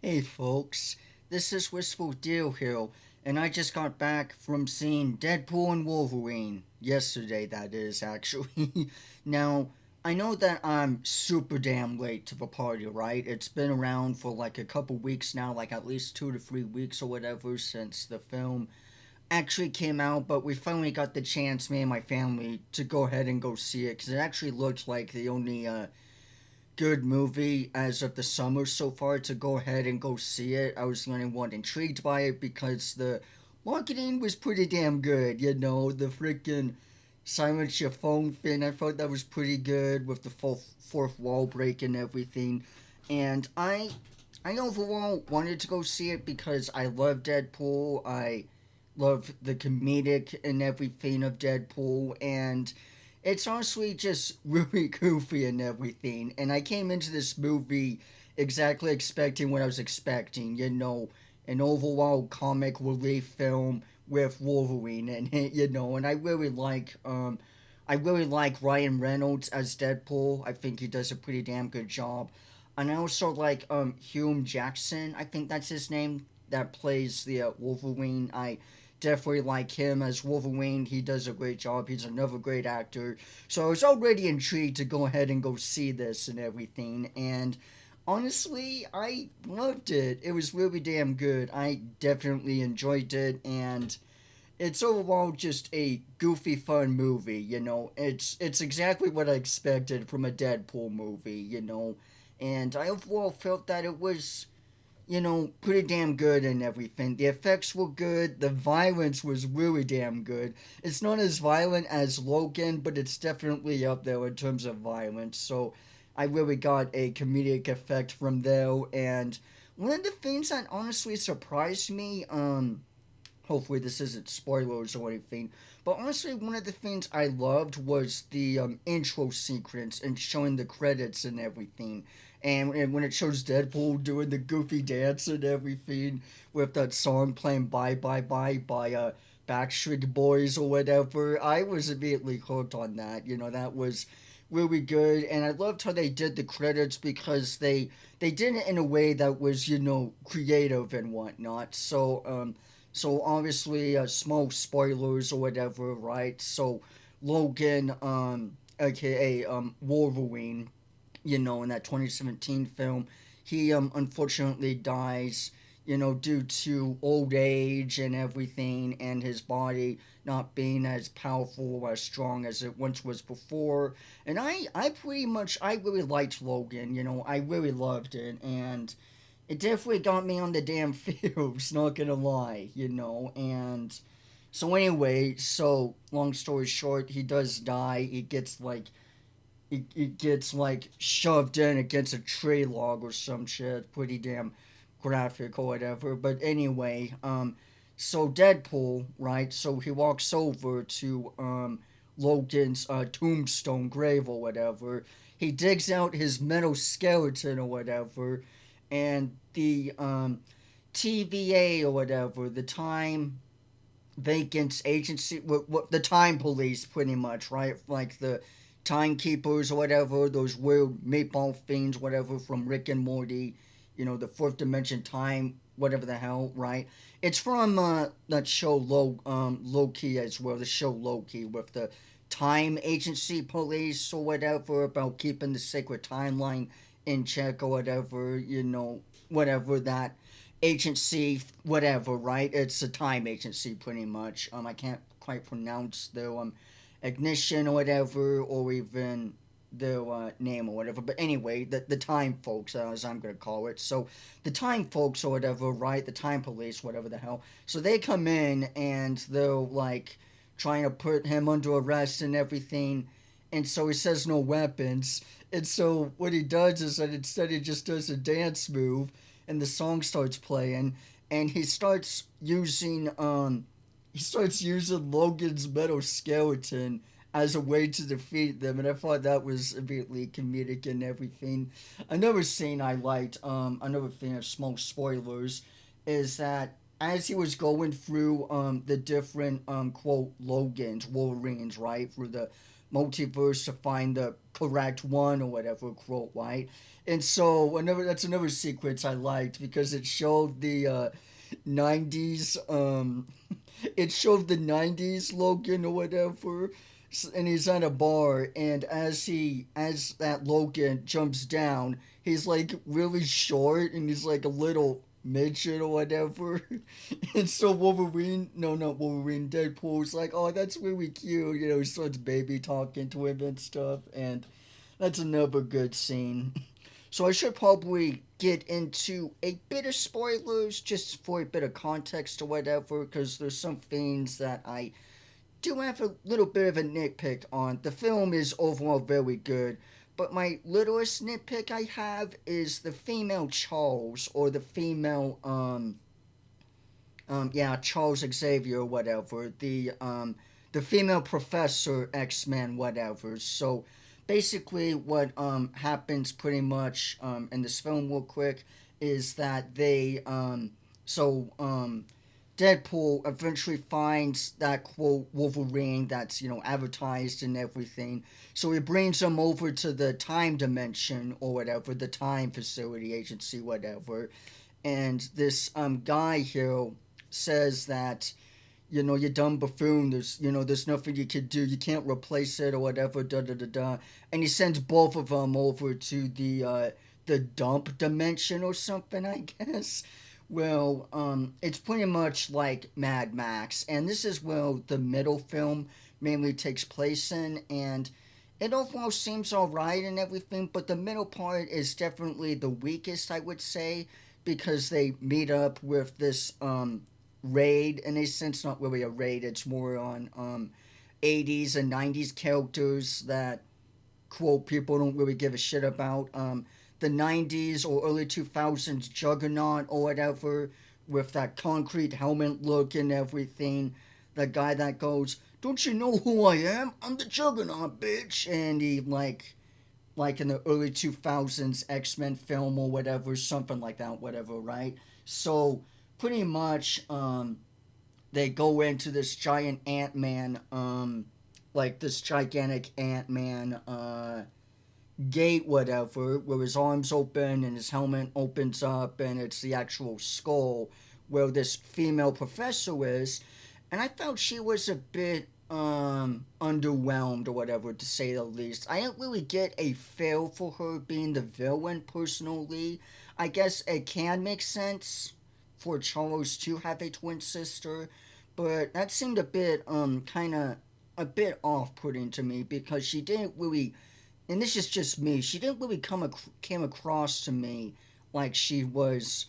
Hey folks, this is Wistful Deal Hill, and I just got back from seeing Deadpool and Wolverine. Yesterday, that is, actually. Now, I know that I'm super damn late to the party, right? It's been around for like a couple weeks now, like at least 2 to 3 weeks or whatever, since the film actually came out, but we finally got the chance, me and my family, to go ahead and go see it, because it actually looked like the only, good movie as of the summer so far to go ahead and go see it. I was the only one intrigued by it because the marketing was pretty damn good. You know, the freaking silence your phone thing, I thought that was pretty good with the full fourth wall break and everything. And I overall wanted to go see it because I love Deadpool. I love the comedic and everything of Deadpool, and it's honestly just really goofy and everything. And I came into this movie exactly expecting what I was expecting. You know, an overall comic relief film with Wolverine and you know, and I really like Ryan Reynolds as Deadpool. I think he does a pretty damn good job. And I also like Hume Jackson, I think that's his name, that plays the Wolverine. I definitely like him as Wolverine. He does a great job. He's another great actor. So I was already intrigued to go ahead and go see this and everything. And honestly, I loved it. It was really damn good. I definitely enjoyed it, and it's overall just a goofy, fun movie. You know, it's exactly what I expected from a Deadpool movie. You know, and I overall felt that it was, you know, pretty damn good and everything. The effects were good. The violence was really damn good. It's not as violent as Logan, but it's definitely up there in terms of violence. So I really got a comedic effect from there. And one of the things that honestly surprised me, hopefully this isn't spoilers or anything, but honestly one of the things I loved was the intro sequence and showing the credits and everything, and when it shows Deadpool doing the goofy dance and everything with that song playing Bye Bye Bye by Backstreet Boys or whatever, I was immediately hooked on that. You know, that was really good, and I loved how they did the credits because they did it in a way that was, you know, creative and whatnot. So obviously, small spoilers or whatever, right? So Logan, aka Wolverine, you know, in that 2017 film, he unfortunately dies, you know, due to old age and everything, and his body not being as powerful or as strong as it once was before. And I really liked Logan. You know, I really loved it, and it definitely got me on the damn feels, not gonna lie, you know. And so anyway, so long story short, he does die. He gets like shoved in against a tree log or some shit. Pretty damn graphic or whatever. But anyway, so Deadpool, right? So he walks over to Logan's tombstone grave or whatever. He digs out his metal skeleton or whatever, and the TVA or whatever, the Time Vacants Agency, what the Time Police, pretty much, right? Like the timekeepers or whatever, those weird meatball fiends, whatever, from Rick and Morty, you know, the fourth dimension time, whatever the hell, right? It's from that show Loki as well, the show Loki with the time agency police or whatever about keeping the sacred timeline in check or whatever, you know, whatever that agency, whatever, right? It's a time agency pretty much. I can't quite pronounce the ignition or whatever, or even the name or whatever. But anyway, the time folks, as I'm gonna call it. So the time folks or whatever, right? The time police, whatever the hell. So they come in and they're like trying to put him under arrest and everything. And so he says no weapons. And so what he does is that instead he just does a dance move, and the song starts playing, and he starts using Logan's metal skeleton as a way to defeat them, and I thought that was immediately comedic and everything. Another scene I liked, another thing of small spoilers, is that as he was going through the different quote Logans, Wolverines, right, through the multiverse to find the correct one or whatever quote, right? And so whenever that's another sequence I liked because it showed the 90s it showed the 90s Logan or whatever, and he's at a bar, and as that Logan jumps down, he's like really short and he's like a little midget or whatever. And so Wolverine, no, not Wolverine, Deadpool's like, oh, that's really cute, you know, he starts baby talking to him and stuff, and that's another good scene. So I should probably get into a bit of spoilers just for a bit of context or whatever, because there's some things that I do have a little bit of a nitpick on. The film is overall very good, but my littlest nitpick I have is the female Charles or the female yeah, Charles Xavier or whatever, the female Professor X-Men whatever. So basically what happens pretty much in this film real quick is that so Deadpool eventually finds that quote Wolverine that's, you know, advertised and everything. So he brings him over to the time dimension or whatever, the time facility agency, whatever. And this guy here says that, you know, you dumb buffoon, there's nothing you can do, you can't replace it or whatever, da da da da. And he sends both of them over to the dump dimension or something, I guess. Well, it's pretty much like Mad Max, and this is where the middle film mainly takes place in, and it overall seems alright and everything, but the middle part is definitely the weakest, I would say, because they meet up with this raid, in a sense, not really a raid, it's more on 80s and 90s characters that quote people don't really give a shit about. The 90s or early 2000s Juggernaut or whatever with that concrete helmet look and everything. The guy that goes, "Don't you know who I am? I'm the Juggernaut, bitch!" And he like in the early 2000s X-Men film or whatever, something like that, whatever, right? So pretty much they go into this giant Ant-Man like this gigantic Ant-Man gate, whatever, where his arms open and his helmet opens up, and it's the actual skull where this female professor is. And I felt she was a bit underwhelmed or whatever, to say the least. I didn't really get a feel for her being the villain personally. I guess it can make sense for Charles to have a twin sister, but that seemed a bit kind of a bit off-putting to me because she didn't really, and this is just me, she didn't really came across to me like she was,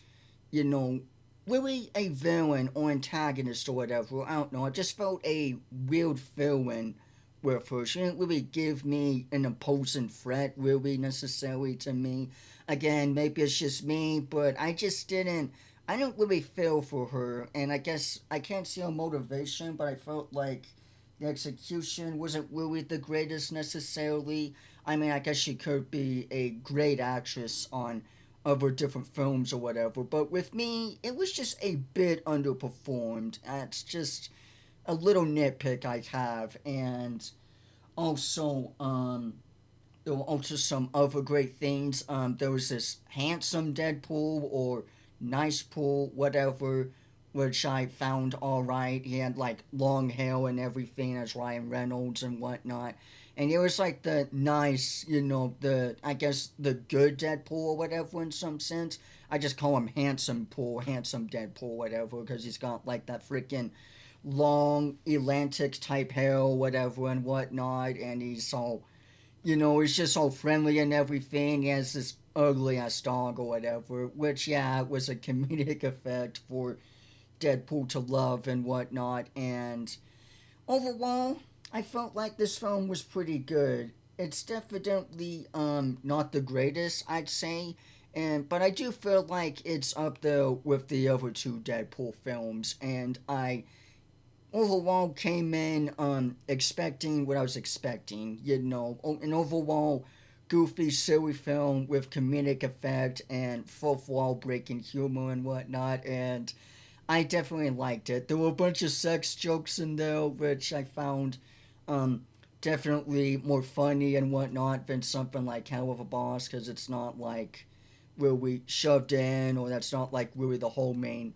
you know, really a villain or antagonist or whatever. I don't know. I just felt a weird feeling with her. She didn't really give me an opposing threat, really, necessarily to me. Again, maybe it's just me, but I just didn't. I didn't really feel for her, and I guess I can't see her motivation, but I felt like the execution wasn't really the greatest necessarily. I mean, I guess she could be a great actress on other different films or whatever, but with me, it was just a bit underperformed. That's just a little nitpick I have, and also, there were also some other great things. There was this handsome Deadpool or nice pool, whatever, which I found alright. He had like long hair and everything as Ryan Reynolds and whatnot. And it was like the nice, you know, I guess the good Deadpool or whatever in some sense. I just call him handsome pool, handsome Deadpool, whatever, because he's got like that freaking long Atlantic type hair or whatever and whatnot. And he's all, you know, he's just all friendly and everything. He has this ugly ass dog or whatever, which, yeah, it was a comedic effect for Deadpool to love and whatnot. And overall, I felt like this film was pretty good. It's definitely not the greatest, I'd say, but I do feel like it's up there with the other two Deadpool films, and I overall came in expecting what I was expecting. You know, an overall goofy, silly film with comedic effect and fourth wall breaking humor and whatnot, and I definitely liked it. There were a bunch of sex jokes in there, which I found definitely more funny and whatnot than something like Hell of a Boss, because it's not like really shoved in, or that's not like really the whole main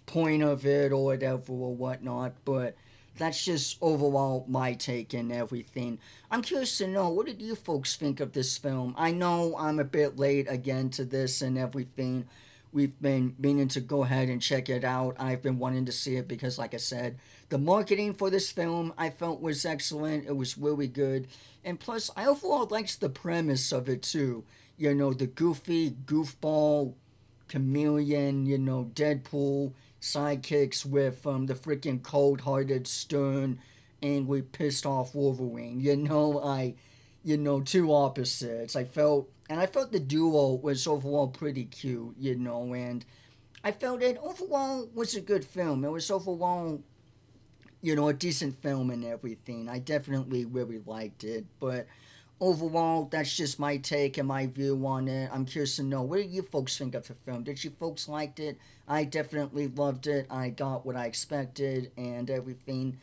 point of it or whatever or whatnot. But that's just overall my take and everything. I'm curious to know, what did you folks think of this film? I know I'm a bit late again to this and everything. We've been meaning to go ahead and check it out. I've been wanting to see it because, like I said, the marketing for this film I felt was excellent. It was really good. And plus, I overall liked the premise of it too. You know, the goofy, goofball, chameleon, Deadpool sidekicks with the freaking cold hearted, stern, angry, pissed off Wolverine. Two opposites. I felt the duo was overall pretty cute, and I felt it overall was a good film. It was overall, a decent film and everything. I definitely really liked it, but overall, that's just my take and my view on it. I'm curious to know, what did you folks think of the film? Did you folks liked it? I definitely loved it. I got what I expected and everything.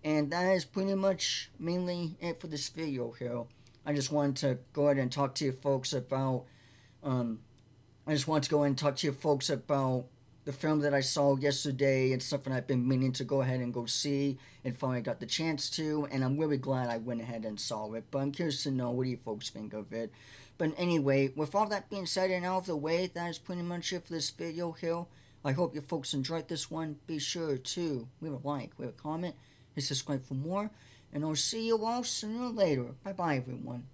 And that is pretty much mainly it for this video here. I just wanted to go ahead and talk to you folks about um, I just want to go and talk to you folks about the film that I saw yesterday. It's something I've been meaning to go ahead and go see, and finally got the chance to, and I'm really glad I went ahead and saw it. But I'm curious to know, what do you folks think of it? But anyway, with all that being said and out of the way, that is pretty much it for this video here. I hope you folks enjoyed this one. Be sure to leave a like, leave a comment, and subscribe for more. And I'll see you all sooner or later. Bye bye, everyone.